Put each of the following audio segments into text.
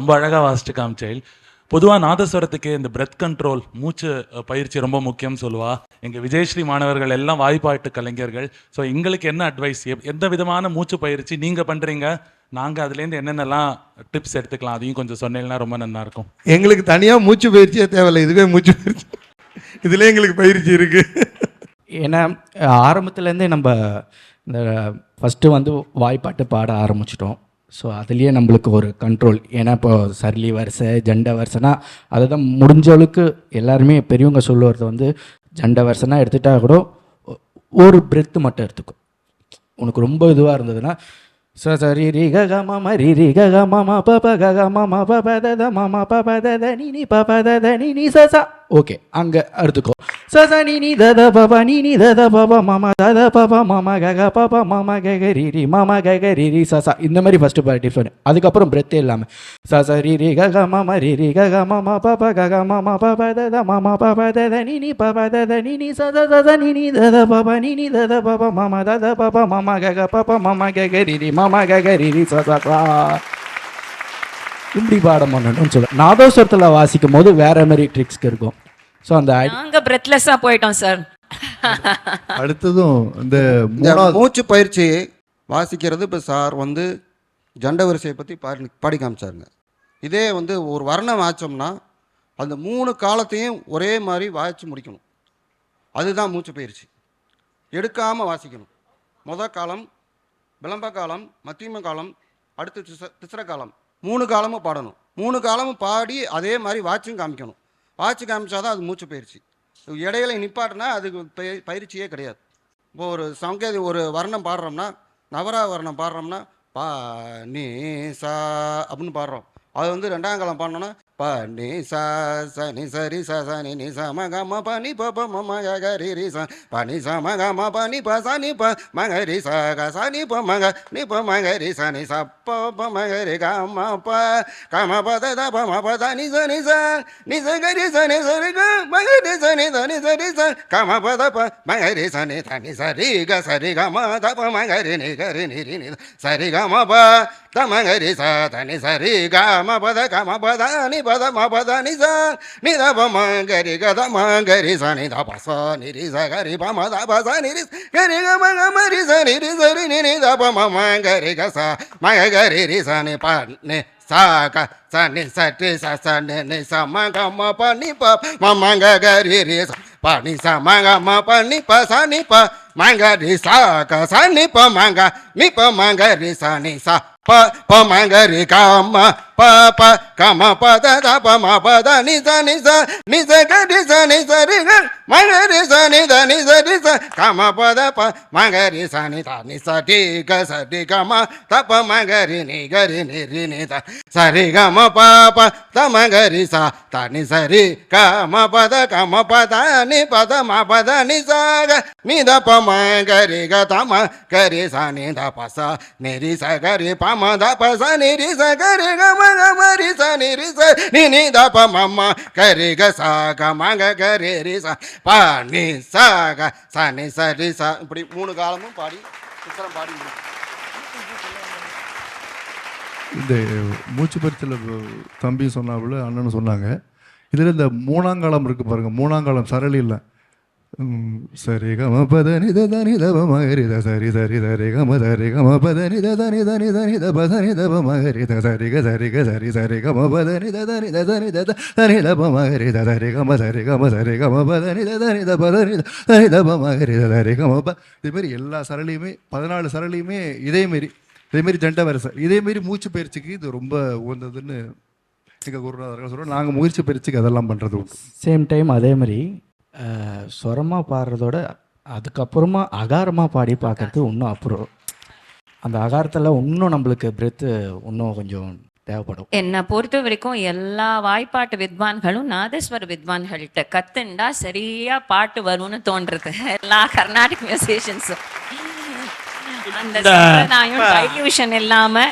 ரொம்ப அழகாக வாசிட்டு காமிச்சேன். பொதுவாக நாதஸ்வரத்துக்கு இந்த பிரெத் கண்ட்ரோல் மூச்சு பயிற்சி ரொம்ப முக்கியம்னு சொல்லுவா. எங்கள் விஜயஸ்ரீ மாணவர்கள் எல்லாம் வாய்ப்பாட்டு கலைஞர்கள். ஸோ எங்களுக்கு என்ன அட்வைஸ், எந்த விதமான மூச்சு பயிற்சி நீங்கள் பண்ணுறீங்க, நாங்கள் அதுலேருந்து என்னென்னலாம் டிப்ஸ் எடுத்துக்கலாம், அதையும் கொஞ்சம் சொன்னீங்கன்னா ரொம்ப நல்லா இருக்கும். எங்களுக்கு தனியாக மூச்சு பயிற்சியே தேவையில்லை, இதுவே மூச்சு பயிற்சி, இதில் எங்களுக்கு பயிற்சி இருக்குது. ஏன்னா ஆரம்பத்துலேருந்தே நம்ம இந்த ஃபஸ்ட்டு வந்து வாய்ப்பாட்டு பாட ஆரம்பிச்சிட்டோம். ஸோ அதுலேயே நம்மளுக்கு ஒரு கண்ட்ரோல். ஏன்னா இப்போ சர்லி வரிசை ஜண்ட வரிசைனா அதை தான் முடிஞ்ச அளவுக்கு எல்லாருமே பெரியவங்க சொல்லுவது வந்து ஜண்ட வரிசைனா எடுத்துட்டா கூட ஒரு பிரெத்து மட்டும் எடுத்துக்கும். உனக்கு ரொம்ப இதுவாக இருந்ததுன்னா சரி ரி க க ம ரி ரி க க ம ம ப ப க க ம ம ப ப த த ம ம ப ப த த நீ நீ ப ப த த நீ நீ ச ச. ஓகே, அங்கே எடுத்துக்கோ. ச ச நீ நீ த த ப ப நீ நீ த த ப ப ம ம த த ப ப ம ம க க ப ப ம ம க க ரி ரி ம ம க க ரி ரி ச ச. இந்த மாதிரி ஃபஸ்ட்டு ப்ராக்டிஸ் பண்ணு. அதுக்கப்புறம் பிரெத்தே இல்லாமல் ச ச ரி ரி க க ம ம ரி ரி க க ம ம ப ப க க ம ம ப ப த த ம ம ப ப த த நீ நீ ப ப த த நீ நீ ச ச ச ச நீ நீ த த ப ப நீ நீ த த ப ப ம ம த த ப ப ம ம க க ப ப ம ம க க ரி ரி ம ம க க ரி ரி ச ச ச. இப்படி பாடம் பண்ணணும்னு சொல்ல நாதோஸ்வரத்தில் வாசிக்கும் போது வேற மாதிரி ட்ரிக்ஸ் இருக்கும். ஸோ அந்த நாங்கள் பிரெத்லெஸ்ஸாக போயிட்டோம் சார். அடுத்ததும் இந்த மூச்சு பயிற்சி வாசிக்கிறது. இப்போ சார் வந்து ஜண்ட வரிசையை பற்றி பாடி காமிச்சாருங்க. இதே வந்து ஒரு வர்ணம் வாய்ச்சோம்னா அந்த 3 காலத்தையும் ஒரே மாதிரி வாய்ச்சி முடிக்கணும். அதுதான் மூச்சு பயிற்சி. எடுக்காமல் வாசிக்கணும். முதல் காலம், விளம்ப காலம், மத்தியம காலம், அடுத்து திசர காலம், 3 காலமும் பாடணும். 3 காலமும் பாடி அதே மாதிரி வாட்சும் காமிக்கணும். வாட்சி காமிச்சாதான் அது மூச்சு பயிற்சி. இடையில நிப்பாட்டினா அதுக்கு பயிற்சியே கிடையாது. இப்போ ஒரு சங்கேதி ஒரு வர்ணம் பாடுறோம்னா, நவரா வர்ணம் பாடுறோம்னா பா நீ சா அப்படின்னு பாடுறோம். அது வந்து 2ஆம் காலம் பாடணும்னா ப நீ சா ச நீ சரி ச ச நீ நீ ச ம க ம ப நீ ப ப ம ம க க ரி ரி ச ப நீ ச ம க ம ப நீ ப ச நீ ப ம க ரி ச க ச நீ ப ம க நீ ப ம க ரி ச நீ ச ப ப ம க ரி க ம ப க ம ப த த ப ம ப த நீ ச நீ ச நீ ச க ரி ச நீ ச ரி க ம க ரி ச நீ த நீ ச ரி ச க ம ப த ப ம க ரி ச நீ த நீ ச ரி க ச ரி க ம த ப ம க ரி நீ க ரி நீ ரி நீ ச ரி க ம ப த ம க ரி ச த நீ ச ரி க ம ப த க ம ப த நீ ப த ம ப த நீ ச நீ த ப ம க ரி க த ம க ரி ச நீ த ப ச நீ ரி ச க ரி ப ம த ப ச நீ ரி க ரி க ம க ம ரி ச நீ ரி ச ரி நீ நீ த ப ம ம க ரி க ச ம க க ரி ரி ச நீ ப நீ சா க ச நீ ச ரி ச ச நீ நீ ச ம க ம ப நீ ப ம ம க க ரி ரி ச ப நீ ச ம க ம ப நீ ப ச நீ ப ம க ரி ச க ச நீ ப ம க நீ ப ம க ரி ச நீ ச ப ப ம க ரி க ம ப ப க ம ப த த ப ம ப த நீ ச நீ ச நீ ச க ரி ச நீ ச ரி க ம க ரி ச நீ த நீ ச ரி ச க ம ப த ப ம க ரி ச நீ த நீ ச ரி க ச ரி க ம த ப ம க ரி நீ க ரி நீ ரி நீ த ச ரி க ம ப ப த ம க ரி ச த நீ ச ரி க ம ப த க ம ப த நீ ப த ம ப த நீ ச க நீ த ப ம க ரி க த ம க ரி ச நீ த ப ச நீ ரி ச க ரி ப ம த ப ச நீ ரி ச க ரி க ம க ம ரி ச நீ ரி ச நீ நீ த ப ம ம க ரி க ச க ம க க ரி ரி ச ப நீ ச க ச நீ ச ரி ச. இப்படி 3 காலமும் பாடி சித்திரம் பாடி இந்த மூச்சு பயிற்சியில் தம்பி சொன்னாப்புல அண்ணன்னு சொன்னாங்க. இதில் இந்த 3ஆம் காலம் இருக்குது பாருங்கள். 3ஆம் காலம் சரளி இல்லை. சரி க ம ப த நி த த நி த ப ம க ரி த சரி சரி த ரி க ம த ரி க ம ப த நி த த நி த நி த நி த ப த நி த ப ம க ரி த சரி க சரி க சரி சரி க ம ப த நி த த நி த த நி த த த நி த ப ம க ரி த த ரி க ம த ரி க ம த ரி க ம ப த நி த த நி த ப த நி த நி த ப ம க ரி த த ரி க ம ப. இதேமாரி எல்லா சரளியுமே 14 சரளியுமே இதேமாரி ஜண்ட வரிசை இதேமாரி மூச்சு பயிற்சிக்கு இது ரொம்ப உகந்ததுன்னு எங்கள் குருநாதர்கள் சொல்கிறோம். நாங்கள் முயற்சி பயிற்சிக்கு அதெல்லாம் பண்ணுறது உண்டு. சேம் டைம் அதே மாதிரி சொரமாக பாடுறதோட அதுக்கப்புறமா அகாரமாக பாடி பார்க்கறது இன்னும் அப்புறம் அந்த அகாரத்தில் இன்னும் நம்மளுக்கு பிரெத்து இன்னும் கொஞ்சம் தேவைப்படும். என்னை பொறுத்த வரைக்கும் எல்லா வாய்ப்பாட்டு வித்வான்களும் நாதஸ்வர வித்வான்கள்கிட்ட கத்துண்டா சரியா பாட்டு வரும்னு தோன்றது. எல்லா கர்நாடிக் மியூசிஷியன்ஸும் அந்த சம்பிரதாயம் டைல்யூஷன் இல்லாம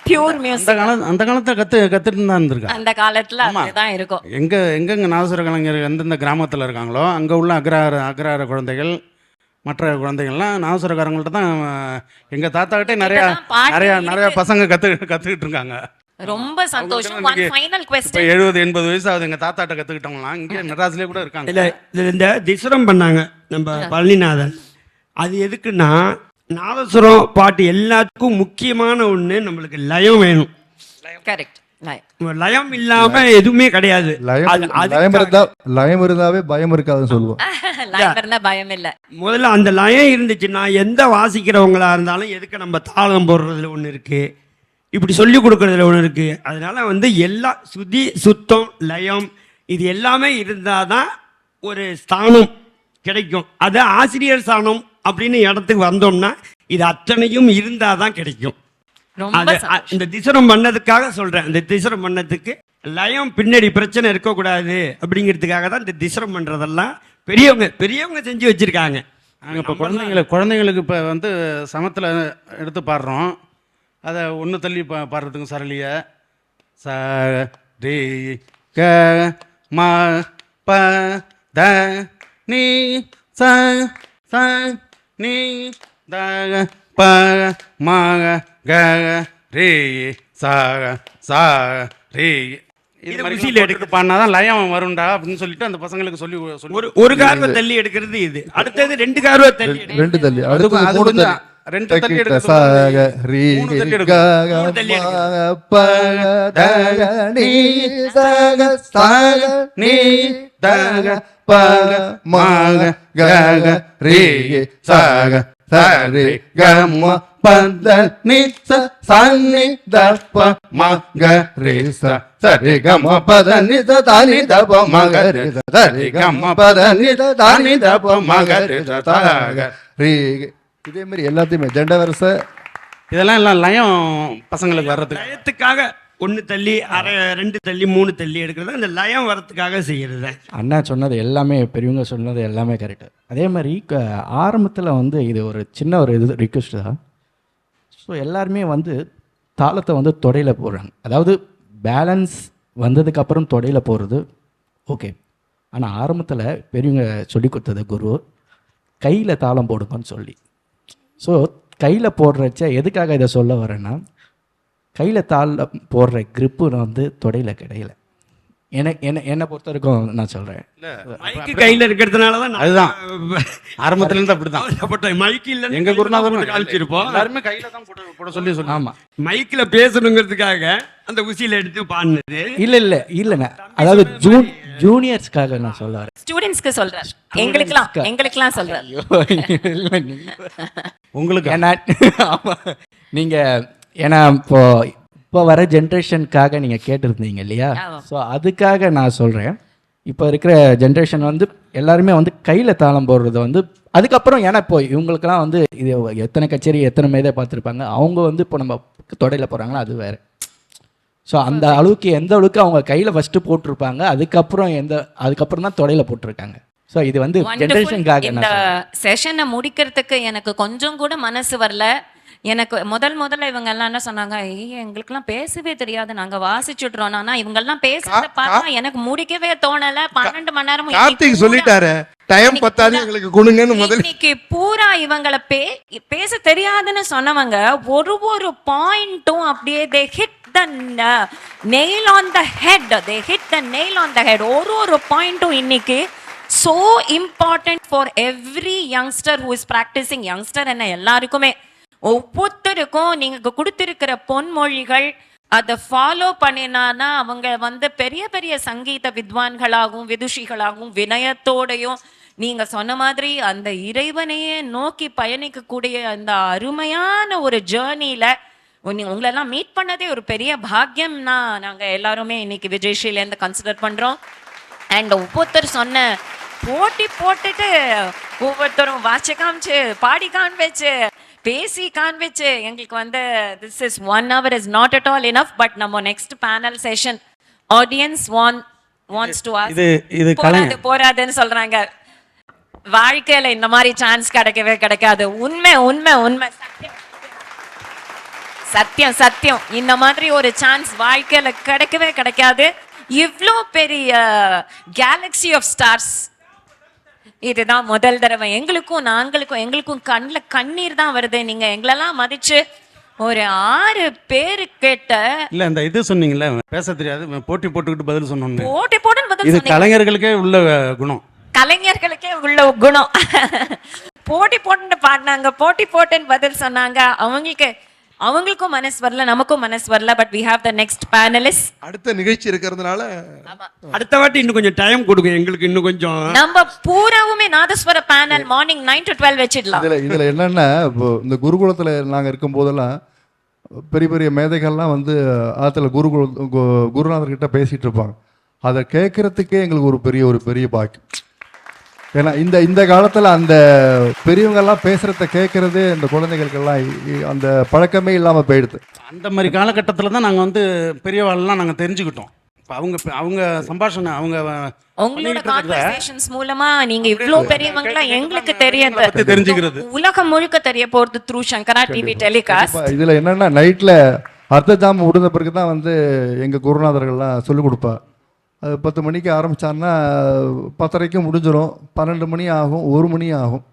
பியூர் மியூசிக் அந்த காலத்தை கத்துட்டு தான் இருந்திருக்காங்க. அந்த காலத்துல அதுதான் இருக்கும். எங்கெங்க நாதஸ்வர கலைஞர்கள் எந்தெந்த கிராமத்தில் இருக்காங்களோ அங்கே உள்ள அக்ரார குழந்தைகள் மற்ற குழந்தைகள்லாம் நாதஸ்வரக்காரங்கள்ட்ட தான் எங்கள் தாத்தாக்கிட்டே நிறையா பசங்க கற்றுக்கிட்டு இருக்காங்க. ரொம்ப சந்தோஷம். ஒன் அவங்களுக்கு ஃபைனல் இப்போ கொஸ்டின். 70-80 வயசு ஆகுது. எங்கள் தாத்தாட்ட கற்றுக்கிட்டவங்களாம் இங்கே மெட்ராஸ்லேயே கூட இருக்காங்க. இல்லை இது இந்த திசுரம் பண்ணாங்க நம்ம பழனிநாதன். அது எதுக்குன்னா நாதசுரம் பாட்டு எல்லாத்துக்கும் முக்கியமான ஒன்று நம்மளுக்கு லயம் வேணும். கரெக்ட். லயம் இல்லாம எதுவுமே கிடையாது. லயம் இருந்தாவே பயம் இருக்காதுன்னு சொல்லுவோம். லயம் இருந்தா பயம் இல்ல. முதல்ல அந்த லயம் இருந்துச்சுன்னா எந்த வாசிக்கிறவங்களா இருந்தாலும் எதுக்கு நம்ம தாளம் போடுறதுல ஒன்று இருக்கு, இப்படி சொல்லி கொடுக்கறதுல ஒன்று இருக்கு. அதனால வந்து எல்லா சுதி சுத்தம் லயம் இது எல்லாமே இருந்தாதான் ஒரு ஸ்தானம் கிடைக்கும். அது ஆசிரியர் ஸ்தானம் அப்படின்னு இடத்துக்கு வந்தோம்னா இது அத்தனையும் இருந்தாதான் கிடைக்கும். ரொம்ப இந்த திசனம் பண்ணதுக்காக சொல்றேன். இந்த திசனம் பண்ணதுக்கு லயம் பின்னாடி பிரச்சனை இருக்கக்கூடாது அப்படிங்கிறதுக்காக தான் இந்த திசனம் பண்றதெல்லாம் பெரியவங்க செஞ்சு வச்சிருக்காங்க. நாங்கள் இப்போ குழந்தைங்களுக்கு இப்போ வந்து சமத்தில் எடுத்து பாடுறோம். அதை ஒன்று தள்ளி பாடுறதுக்கும் சரளிய ச ரே க ம ப த நீ ச ச நீ த ப ம க ரே ச ச ரே இது உசியில் எடுத்து பாடினாதான் லயம் வரும்டா அப்படின்னு சொல்லிட்டு அந்த பசங்களுக்கு சொல்லி ஒரு கார்வை தள்ளி எடுக்கிறது இது. அடுத்தது 2 கார்வை தள்ளி ரெண்டு தள்ளி, அடுத்தது அது 3 கொஞ்சம் தள்ளி. 2 தள்ளி எடுக்கிறது சாக ரீ க ப த நீ சாக சாக நீ த ப ம க ரீ சாக சரி க ம ப த நீ ச ச நீ த ப ம க ரீ ச சரி க ம ப த நீ த த நீ த ப ம க ரீ ச சரி க ம ப த நீ த த நீ த ப ம க ரீ ச த க ரீ. இதே மாதிரி எல்லாத்தையுமே ஜெண்ட வரிசை இதெல்லாம் எல்லாம் லயம் பசங்களுக்கு வர்றதுக்கு லயத்துக்காக 1 தள்ளி அரை 2 தள்ளி 3 தள்ளி எடுக்கிறது அந்த லயம் வரத்துக்காக செய்யறது. அண்ணா சொன்னது எல்லாமே, பெரியவங்க சொன்னது எல்லாமே கரெக்டு. அதே மாதிரி ஆரம்பத்தில் வந்து இது ஒரு சின்ன ஒரு இது ரிக்வெஸ்ட் தான். ஸோ எல்லாருமே வந்து தாளத்தை வந்து தொடையில் போடுறாங்க. அதாவது பேலன்ஸ் வந்ததுக்கப்புறம் தொடையில் போடுறது ஓகே. ஆனால் ஆரம்பத்தில் பெரியவங்க சொல்லி கொடுத்தது குரு கையில் தாளம் போடுங்கன்னு சொல்லி. ஸோ கையில் போடுறச்ச எதுக்காக இதை சொல்ல வரேன்னா, கையில் தாளம் போடுற க்ரிப்பு வந்து தொடையில் கிடையல. என்னை பொறுத்த வரைக்கும் நான் சொல்கிறேன். மைக்கு கையில் இருக்கிறதுனால தான் அதுதான் ஆரம்பத்துல இருந்து அப்படிதான். மைக்கு இல்லை எங்க குருநாதர் காமிச்சிருப்போம். எல்லாருமே கையில தான் போட சொல்லி ஆமாம், மைக்கில் பேசணுங்கிறதுக்காக அந்த உசியில் எடுத்து பாடினது இல்லைண்ணா. அதாவது ஜூனியர்ஸ்க்காக நான் சொல்ல வரேன். ஸ்டூடெண்ட்ஸ்க்கு சொல்றேன். எங்களுக்கெல்லாம் சொல்றேன். உங்களுக்கு ஏன்னா நீங்கள் ஏன்னா இப்போ வர ஜென்ரேஷனுக்காக நீங்கள் கேட்டிருந்தீங்க இல்லையா? ஸோ அதுக்காக நான் சொல்கிறேன். இப்போ இருக்கிற ஜென்ரேஷன் வந்து எல்லாருமே வந்து கையில் தாளம் போடுறது வந்து அதுக்கப்புறம், ஏன்னா இப்போ இவங்களுக்கெல்லாம் வந்து இது எத்தனை கச்சேரி எத்தனை மேதை பார்த்துருப்பாங்க. அவங்க வந்து இப்போ நம்ம தொடையில் போகிறாங்களா அது வேறு. ஸோ அந்த அளவுக்கு எந்த அளவுக்கு அவங்க கையில் ஃபஸ்ட்டு போட்டிருப்பாங்க, அதுக்கப்புறம் தான் தொடையில் போட்டிருக்காங்க. ஸோ இது வந்து ஜென்ரேஷனுக்காக. இந்த செஷனை முடிக்கிறதுக்கு எனக்கு கொஞ்சம் கூட மனசு வரல. எனக்கு முதல்ல இவங்க எல்லாம் என்ன சொன்னாங்க, எங்களுக்கெல்லாம் பேசவே தெரியாது, நாங்க வாசிச்சுட்றோம். ஆனா இவங்க எல்லாம் பேசுறத பார்த்தா எனக்கு முடிக்கவே தோணல. 12 மணி நேரமும் கார்த்திக் சொல்லிட்டாரு டைம் பத்தாது எங்களுக்கு கொடுங்கன்னு. முதல்ல இன்னைக்கு பூரா இவங்கள பேச தெரியாதுன்னு சொன்னவங்க ஒரு பாயிண்ட்டும் அப்படியே they hit the nail on the head. They hit the nail on the head. ஒரு பாயிண்ட்டும் இன்னைக்கு so important for every youngster who is practicing. youngster என்ன எல்லாருக்குமே, ஒவ்வொருத்தருக்கும் நீங்க கொடுத்திருக்கிற பொன்மொழிகள் அதை ஃபாலோ பண்ணினானா அவங்க வந்து பெரிய பெரிய சங்கீத வித்வான்களாகவும் விதுஷிகளாகவும் வினயத்தோடையும் நீங்க சொன்ன மாதிரி அந்த இறைவனையே நோக்கி பயணிக்கக்கூடிய அந்த அருமையான ஒரு ஜேர்னியில உங்களெல்லாம் மீட் பண்ணதே ஒரு பெரிய பாக்கியம்னா நாங்க எல்லாருமே இன்னைக்கு விஜயஸ்ரீலேருந்து கன்சிடர் பண்றோம். அண்ட் ஒவ்வொருத்தர் சொன்ன போட்டி போட்டுட்டு ஒவ்வொருத்தரும் வாட்ச காமிச்சு பாடி காண்பிச்சு பேசி காண்பிச்சு எங்களுக்கு வந்து this is 1 hour is not at all enough. But நம்ம next panel session audience wants to ask. இது போராதுன்னு சொல்றாங்க. வாழ்க்கையில இந்த மாதிரி சான்ஸ் கிடைக்கவே கிடைக்காது. உண்மை சத்தியம் இந்த மாதிரி ஒரு சான்ஸ் வாழ்க்கையில கிடைக்கவே கிடைக்காது. இவ்ளோ பெரிய கேலக்ஸி ஆஃப் ஸ்டார்ஸ். இதுதான் முதல் தடவை எங்களுக்கும் கண்ணில் கண்ணீர் தான் வருது. நீங்க எங்களெல்லாம் மதிச்சு ஒரு 6 பேரு கேட்ட இல்லை இந்த இது சொன்னீங்கல்ல பேச தெரியாது போட்டி போட்டுக்கிட்டு பதில் சொன்னோன்னு, போட்டி போட்டுன்னு பதில் இது சொன்னீங்க. கலைஞர்களுக்கே உள்ள குணம். கலைஞர்களுக்கே உள்ள குணம். போட்டி போட்டுன்னு பாடினாங்க, போட்டி போட்டுன்னு பதில் சொன்னாங்க. அவங்களுக்கும் மனசு வரல, நமக்கும் மனசு வரல. But we have the next panelist. அடுத்த நிகழ்ச்சி இருக்கிறதுனால அடுத்த வாட்டி இன்னும் கொஞ்சம் டைம் கொடுங்க எங்களுக்கு, இன்னும் கொஞ்சம். நம்ம பூராவுமே நாதஸ்வர பேனல் மார்னிங் 9 to 12 வச்சிடலாம். இதில் என்னென்னா, இப்போ இந்த குருகுலத்தில் நாங்கள் இருக்கும் போதெல்லாம் பெரிய பெரிய மேதைகள்லாம் வந்து ஆற்றுல குருநாதர்கிட்ட பேசிகிட்டு இருப்பாங்க. அதை கேட்குறதுக்கே எங்களுக்கு ஒரு பெரிய பாக்கியம். ஏன்னா இந்த காலத்தில் அந்த பெரியவங்கெல்லாம் பேசுகிறத கேட்குறதே இந்த குழந்தைகளுக்கெல்லாம் அந்த பழக்கமே இல்லாமல் போயிடுது. அந்த மாதிரி காலகட்டத்தில் தான் நாங்கள் வந்து பெரியவாள்லாம் நாங்கள் தெரிஞ்சுக்கிட்டோம். இப்போ அவங்க சம்பாஷணை உங்களோட கான்வர்சேஷன்ஸ் மூலமா நீங்க இவ்ளோ பெரியவங்களா எங்களுக்கு தெரியாது, தெரிஞ்சுக்கிறது உலகம் முழுக்க தெரிய போறது த்ரூ சங்கரா டிவி டெலிகாஸ்ட். இதில் என்னென்னா, நைட்டில் அர்த்த ஜாமம் முடிந்த பிறகு தான் வந்து எங்கள் குருநாதர்கள்லாம் சொல்லிக் கொடுப்பா. அது 10 மணிக்கு ஆரம்பித்தான்னா 10:30க்கு முடிஞ்சிடும். 12 மணி ஆகும், 1 மணி ஆகும்.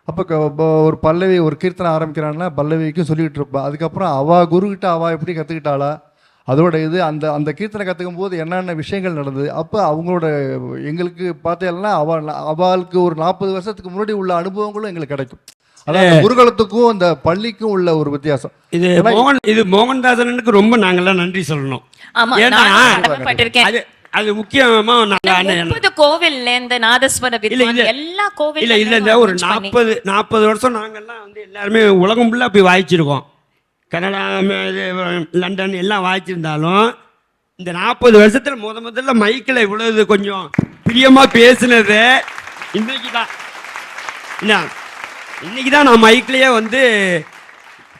அப்போ ஒரு பல்லவி, ஒரு கீர்த்தனை ஆரம்பிக்கிறான்னா பல்லவிக்கும் சொல்லிக்கிட்டு இருப்பாள். அதுக்கப்புறம் குருக்கிட்ட எப்படி கற்றுக்கிட்டாளா, அதோட அந்த கீர்த்தனை கற்றுக்கும் போது என்னென்ன விஷயங்கள் நடந்தது. அப்போ அவங்களோட எங்களுக்கு பார்த்தேன்னா அவளுக்கு ஒரு 40 வருஷத்துக்கு முன்னாடி உள்ள அனுபவங்களும் எங்களுக்கு கிடைக்கும். அதாவது குருகுலத்துக்கும் இந்த பள்ளிக்கும் உள்ள ஒரு வித்தியாசம். இது மோகன்தாசனுக்கு ரொம்ப நாங்கெல்லாம் நன்றி சொல்லணும். ஆமா, நான் கடமைப்பட்டிருக்கேன். அது முக்கியமா 30 கோவில்ல இந்த நாதஸ்வர வித்வான் எல்லா கோவில்ல இல்ல ஒரு 40 வருஷம் நாங்கெல்லாம் வந்து எல்லாருமே உலகம் ஃபுல்லா போய் வாய்ச்சிருக்கோம். கனடா, லண்டன் எல்லாம் வாய்ச்சிருந்தாலும் இந்த 40 வருஷத்துல முதல்ல மைக்கில் இவ்வளவு கொஞ்சம் பிரியமா பேசுனது இன்னைக்கு தான் நான் மைக்கிலேயே வந்து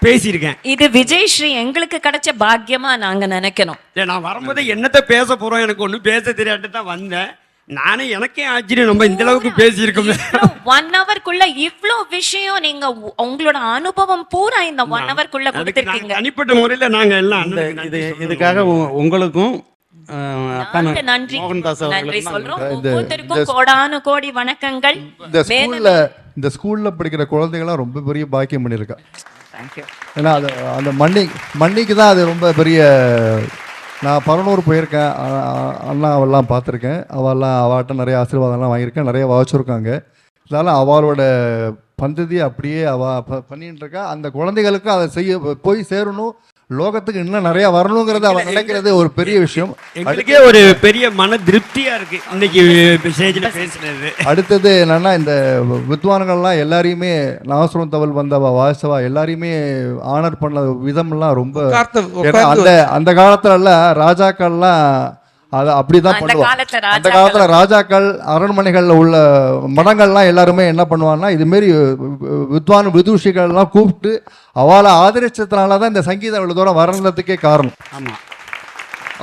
பேசியிருக்கேன். இது விஜய் ஸ்ரீ எங்களுக்கு கிடைச்ச பாக்கியமா நாங்க நினைக்கணும். நான் வரும்போது என்னத்த பேச போறோம், எனக்கு ஒன்றும் பேச தெரியாட்டு தான் வந்தேன். நானே எனக்கே ஆச்சரியம், நம்ம இந்த அளவுக்கு பேசியிருக்கோம். 1 ஹவர்க்குள்ள இவ்ளோ விஷயம் நீங்க உங்களோட அனுபவம் பூரா இந்த 1 ஹவர்க்குள்ள கொடுத்திருக்கீங்க. தனிப்பட்ட முறையில நாங்க எல்லாம் இதுக்காக உங்களுக்கும் நன்றி சொல்றோம். ஒவ்வொருத்தருக்கும் கோடானு கோடி வணக்கங்கள். இந்த ஸ்கூல்ல படிக்கிற குழந்தைகள்லாம் ரொம்ப பெரிய பாக்கியம் பண்ணியிருக்கா. ஏன்னா அந்த மண்ணிக்கு தான் அது ரொம்ப பெரிய. நான் பரனூர் போயிருக்கேன், அண்ணாவெல்லாம் பார்த்துருக்கேன். அவள்கிட்ட நிறைய ஆசீர்வாதம்லாம் வாங்கியிருக்கேன், நிறைய வச்சுருக்காங்க. இதனால் அவளோட பந்ததி அப்படியே பண்ணிட்டு இருக்கா. அந்த குழந்தைகளுக்கு அதை போய் சேரணும், லோகத்துக்கு இன்னும் நிறைய வரணுங்கிறது அவன் நினைக்கிறது ஒரு பெரிய விஷயம். எங்களுக்கே ஒரு பெரிய மன திருப்தியா இருக்கு இன்னைக்கு ஸ்டேஜ்ல பேசுறது. அடுத்தது என்னன்னா, இந்த வித்வான்கள்லாம் எல்லாரையுமே நாசுரம் தவல் வந்தவா வாசவா எல்லாரையுமே ஆனர் பண்ண விதம்லாம் ரொம்ப. அந்த காலத்துல எல்லாம் ராஜாக்கள்லாம் அதை அப்படிதான் பண்ணுவாங்க. அந்த காலத்துல ராஜாக்கள் அரண்மனைகள்ல உள்ள மடங்கள்லாம் எல்லாருமே என்ன பண்ணுவாங்கன்னா, இதுமாரி விதூஷிகள்லாம் கூப்பிட்டு அவளை ஆதரிச்சதுனாலதான் இந்த சங்கீதம் இவ்வளவு தூரம் வர்றதுக்கே காரணம்.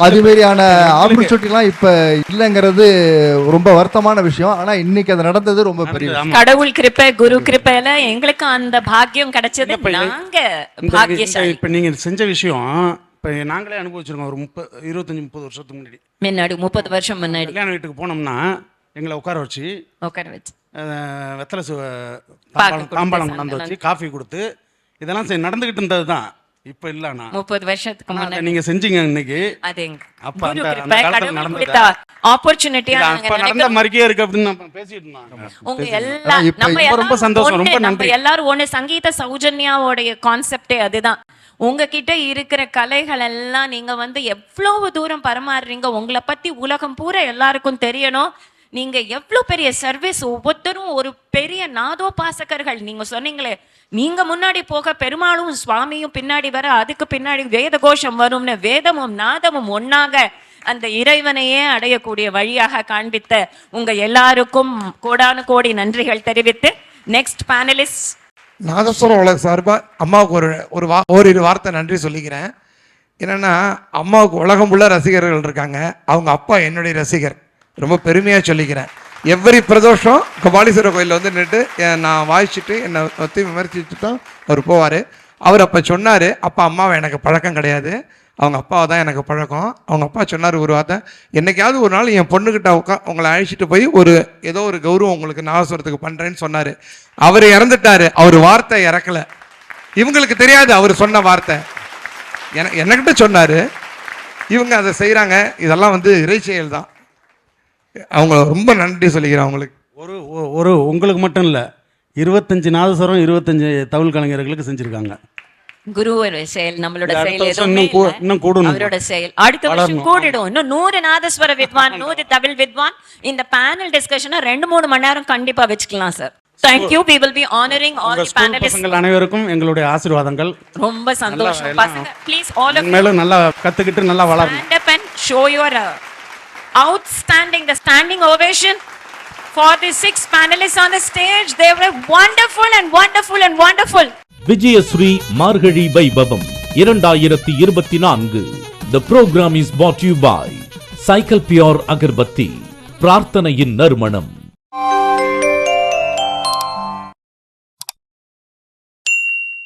அதுமாரியான ஆப்பர்ச்சுனிட்டிலாம் இப்ப இல்லைங்கிறது ரொம்ப வருத்தமான விஷயம். ஆனா இன்னைக்கு அது நடந்தது ரொம்ப பெரிய கடவுள் கிருபை, குரு கிருபையில எங்களுக்கு அந்த பாக்கியம் கிடைச்சது. நாங்க பாக்கியசாலி. இப்ப நீங்க செஞ்ச விஷயம் இப்போ நாங்களே அனுபவிச்சிருக்கோம். ஒரு 25-30 வருஷத்துக்கு முன்னாடி 30 வருஷம் முன்னாடி கல்யாண வீட்டுக்கு போனோம்னா எங்களை உட்கார வச்சு வெத்தலை தாம்பாளம் கொண்டாந்து வச்சு காஃபி கொடுத்து இதெல்லாம் நடந்துகிட்டு இருந்தது தான். இப்போ இல்லைண்ணா 30 வருஷத்துக்கு முன்னாடி நீங்க செஞ்சீங்க இன்னைக்கு. அது அப்ப அந்த காலத்துல நடந்த ஆப்பர்ச்சுனிட்டியா நடந்த மாதிரியே இருக்கு அப்படின்னு நம்ம பேசிட்டு இருந்தாங்க. உங்க எல்லாம் நம்ம ரொம்ப சந்தோஷம், ரொம்ப நன்றி. எல்லாரும் ஒண்ணு. சங்கீத சௌஜன்யாவோட கான்செப்டே அதுதான். உங்ககிட்ட இருக்கிற கலைகள் எல்லாம் நீங்க வந்து எவ்வளவு தூரம் பரமாறுறீங்க, உங்களை பத்தி உலகம் பூரா எல்லாருக்கும் தெரியணும். நீங்க எவ்வளவு பெரிய சர்வீஸ். ஒவ்வொருத்தரும் ஒரு பெரிய நாதோபாசகர்கள். நீங்க சொன்னீங்களே, நீங்க முன்னாடி போக பெருமாளும் சுவாமியும் பின்னாடி வர, அதுக்கு பின்னாடி வேத கோஷம் வரும்னு வேதமும் நாதமும் ஒன்னாக அந்த இறைவனையே அடையக்கூடிய வழியாக காண்பித்த உங்க எல்லாருக்கும் கோடானு கோடி நன்றிகள் தெரிவித்து நெக்ஸ்ட் பேனலிஸ்ட் நாதஸ்வரம் உலக சார்பாக அம்மாவுக்கு ஓரிரு வார்த்தை நன்றி சொல்லிக்கிறேன். என்னென்னா, அம்மாவுக்கு உலகம் உள்ள ரசிகர்கள் இருக்காங்க. அவங்க அப்பா என்னுடைய ரசிகர். ரொம்ப பெருமையாக சொல்லிக்கிறேன். எவ்வரி பிரதோஷம் கபாலீஸ்வரர் கோயிலில் வந்து நின்று நான் வாய்ச்சிட்டு என்னை பற்றி விமர்சிச்சுட்டோம் அவர் போவார். அவர் அப்போ சொன்னார், அப்பா அம்மாவை எனக்கு பழக்கம் கிடையாது, அவங்க அப்பாவை தான் எனக்கு பழக்கம். அவங்க அப்பா சொன்னார் ஒரு வார்த்தை, என்னைக்காவது ஒரு நாள் என் பொண்ணுக்கிட்ட உங்களை அழைச்சிட்டு போய் ஏதோ ஒரு கௌரவம் உங்களுக்கு நாதஸ்வரத்துக்கு பண்ணுறேன்னு சொன்னார். அவர் இறந்துட்டார், அவர் வார்த்தை இறக்கலை. இவங்களுக்கு தெரியாது அவர் சொன்ன வார்த்தை. என்னக்கிட்ட சொன்னார், இவங்க அதை செய்கிறாங்க, இதெல்லாம் வந்து இறை செயல் தான். அவங்க ரொம்ப நன்றி சொல்லிக்கிறேன் அவங்களுக்கு. ஒரு உங்களுக்கு மட்டும் இல்லை, 25 நாதஸ்வரம் 25 தவில் கலைஞர்களுக்கு செஞ்சுருக்காங்க. குருவோட செயல், நம்மளோட செயல் அடுத்த வருஷம் எதுவுமே இல்ல. இன்னும் கூடணும். அவரோட செயல் அடுத்த வருஷம் கூடிடும். இன்னும் 100 நாதஸ்வர வித்வான், 100 தவில் வித்வான். இந்த பேனல் டிஸ்கஷனை 2-3 மணி நேரம் கண்டிப்பா வச்சுக்கலாம் sir. Thank you. We will be honoring all the panelists. பசங்கள் அனைவருக்கும் எங்களுடைய ஆசீர்வாதங்கள். ரொம்ப சந்தோஷம். பசங்க please all of you மேலும் நல்லா கத்துக்கிட்டு நல்லா வளரணும். stand up and show your outstanding, the standing ovation for the 6 panelists on the stage. They were wonderful and wonderful and wonderful. Vijayasri மார்கழி வைபவம் 2024. The program is brought to you by cycle pure agarbatti, பிரார்த்தனையின் நறுமணம்.